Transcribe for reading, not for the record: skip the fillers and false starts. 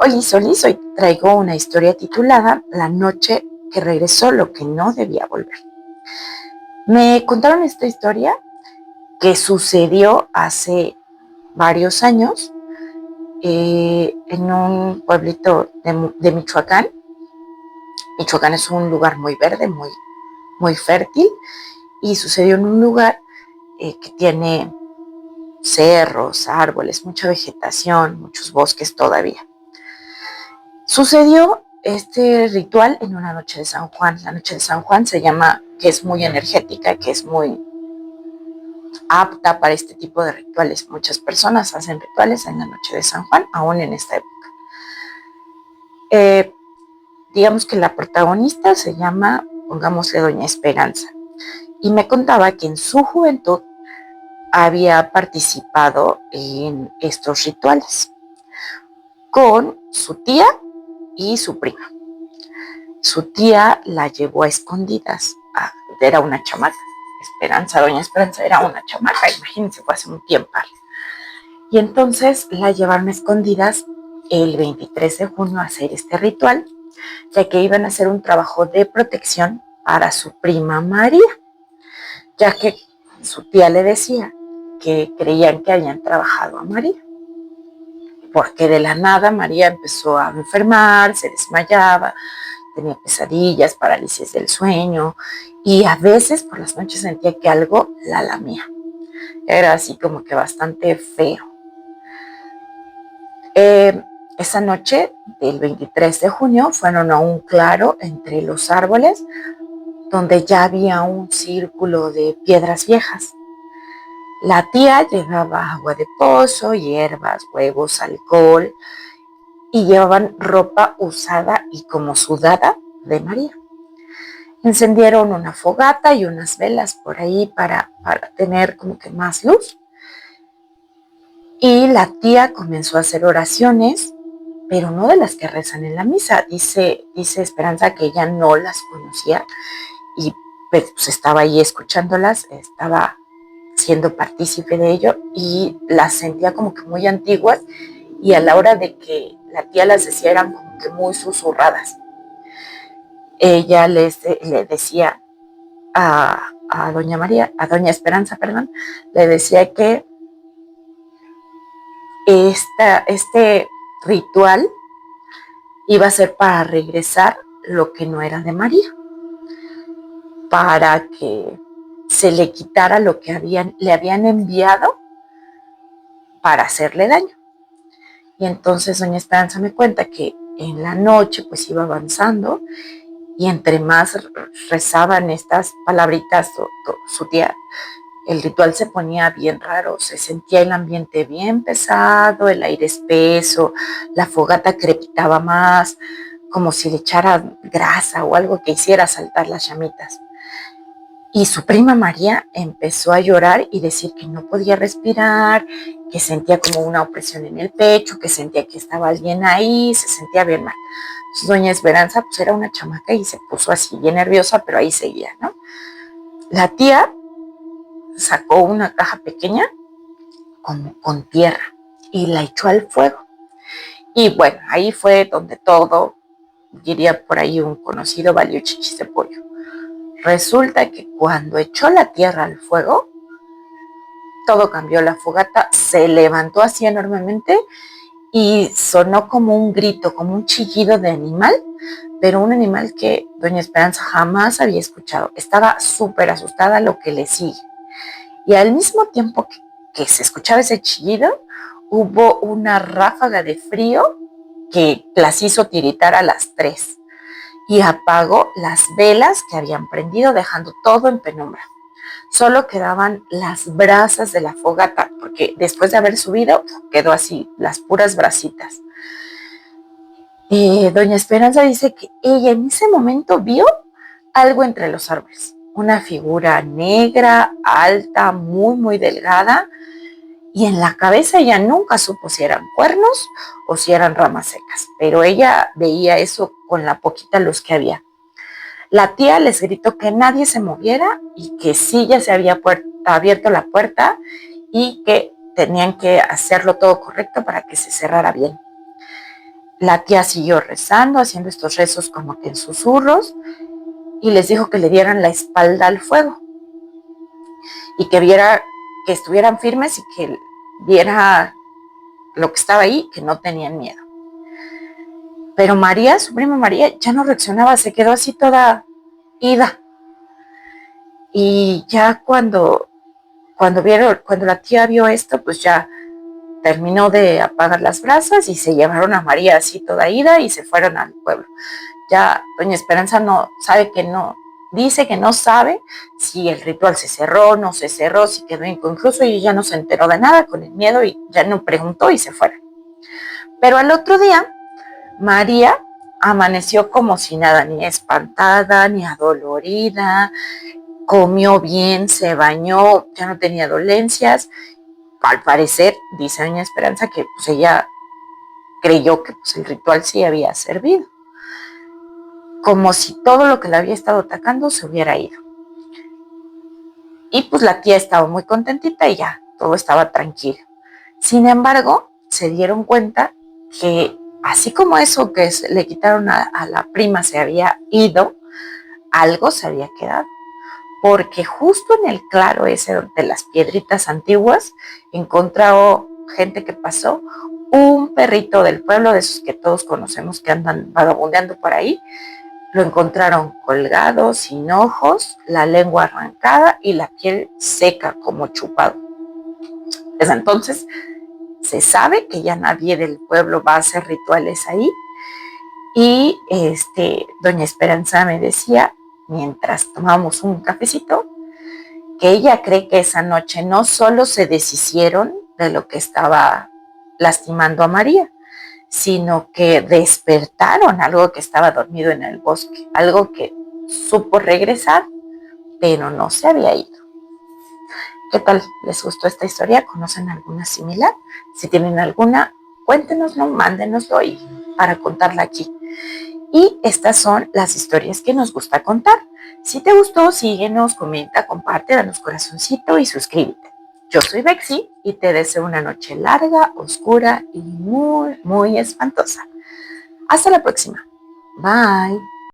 Hoy traigo una historia titulada La noche que regresó lo que no debía volver. Me contaron esta historia que sucedió hace varios años en un pueblito de Michoacán. Michoacán es un lugar muy verde, muy fértil, y sucedió en un lugar que tiene cerros, árboles, mucha vegetación, muchos bosques todavía. Sucedió este ritual en una noche de San Juan. La noche de San Juan se llama, que es muy energética, que es muy apta para este tipo de rituales. Muchas personas hacen rituales en la noche de San Juan, aún en esta época. Eh, digamos que la protagonista se llama, pongámosle Doña Esperanza, y me contaba que en su juventud había participado en estos rituales con su tía y su prima. Su tía la llevó a escondidas. Era una chamaca. Doña Esperanza era una chamaca, imagínense, fue hace un tiempo. Y entonces la llevaron a escondidas el 23 de junio a hacer este ritual, ya que iban a hacer un trabajo de protección para su prima María, ya que su tía le decía que creían que habían trabajado a María, porque de la nada María empezó a enfermar, se desmayaba, tenía pesadillas, parálisis del sueño, y a veces por las noches sentía que algo la lamía. Era así como que bastante feo. Esa noche del 23 de junio fueron a un claro entre los árboles donde ya había un círculo de piedras viejas. La tía llevaba agua de pozo, hierbas, huevos, alcohol, y llevaban ropa usada y como sudada de María. Encendieron una fogata y unas velas por ahí para tener como que más luz. Y la tía comenzó a hacer oraciones, pero no de las que rezan en la misa. Dice Esperanza que ella no las conocía y pues estaba ahí escuchándolas, estaba siendo partícipe de ello y las sentía como que muy antiguas, y a la hora de que la tía las decía eran como que muy susurradas. Ella le decía a Doña Esperanza, perdón, le decía que este ritual iba a ser para regresar lo que no era de María, para que se le quitara lo que le habían enviado para hacerle daño. Y entonces Doña Esperanza me cuenta que en la noche pues iba avanzando, y entre más rezaban estas palabritas su tía, el ritual se ponía bien raro, se sentía el ambiente bien pesado, el aire espeso, la fogata crepitaba más, como si le echara grasa o algo que hiciera saltar las llamitas. Y su prima María empezó a llorar y decir que no podía respirar, que sentía como una opresión en el pecho, que sentía que estaba alguien ahí, se sentía bien mal. Entonces Doña Esperanza pues era una chamaca y se puso así bien nerviosa, pero ahí seguía, ¿no? La tía sacó una caja pequeña como con tierra y la echó al fuego. Y bueno, ahí fue donde todo, diría por ahí un conocido, valió chichis de pollo. Resulta que cuando echó la tierra al fuego, todo cambió. La fogata se levantó así enormemente y sonó como un grito, como un chillido de animal, pero un animal que Doña Esperanza jamás había escuchado. Estaba súper asustada a lo que le sigue. Y al mismo tiempo que se escuchaba ese chillido, hubo una ráfaga de frío que las hizo tiritar a las 3 y apagó las velas que habían prendido, dejando todo en penumbra. Solo quedaban las brasas de la fogata, porque después de haber subido, quedó así, las puras brasitas. Doña Esperanza dice que ella en ese momento vio algo entre los árboles, una figura negra, alta, muy delgada, y en la cabeza ella nunca supo si eran cuernos o si eran ramas secas, pero ella veía eso con la poquita luz que había. La tía les gritó que nadie se moviera y que sí ya se había abierto la puerta y que tenían que hacerlo todo correcto para que se cerrara bien. La tía siguió rezando, haciendo estos rezos como que en susurros, y les dijo que le dieran la espalda al fuego y que estuvieran firmes y que viera lo que estaba ahí, que no tenían miedo. Pero María, su prima María, ya no reaccionaba, se quedó así toda ida. Y ya cuando la tía vio esto, pues ya terminó de apagar las brasas y se llevaron a María así toda ida y se fueron al pueblo. Ya doña Esperanza no sabe que no, dice que no sabe si el ritual se cerró, no se cerró, si quedó inconcluso, y ella no se enteró de nada con el miedo y ya no preguntó y se fueron. Pero al otro día, María amaneció como si nada, ni espantada, ni adolorida, comió bien, se bañó, ya no tenía dolencias. Al parecer, dice doña Esperanza, que pues ella creyó que pues el ritual sí había servido, como si todo lo que le había estado atacando se hubiera ido. Y pues la tía estaba muy contentita y ya, todo estaba tranquilo. Sin embargo, se dieron cuenta que así como eso que le quitaron a la prima se había ido, algo se había quedado. Porque justo en el claro ese de las piedritas antiguas, encontró gente que pasó, un perrito del pueblo, de esos que todos conocemos que andan vagabundeando por ahí, lo encontraron colgado, sin ojos, la lengua arrancada y la piel seca como chupado. Desde entonces se sabe que ya nadie del pueblo va a hacer rituales ahí. Y doña Esperanza me decía, mientras tomábamos un cafecito, que ella cree que esa noche no solo se deshicieron de lo que estaba lastimando a María, sino que despertaron algo que estaba dormido en el bosque, algo que supo regresar, pero no se había ido. ¿Qué tal? ¿Les gustó esta historia? ¿Conocen alguna similar? Si tienen alguna, cuéntenoslo, mándenoslo y para contarla aquí. Y estas son las historias que nos gusta contar. Si te gustó, síguenos, comenta, comparte, danos corazoncito y suscríbete. Yo soy Bexy y te deseo una noche larga, oscura y muy, muy espantosa. Hasta la próxima. Bye.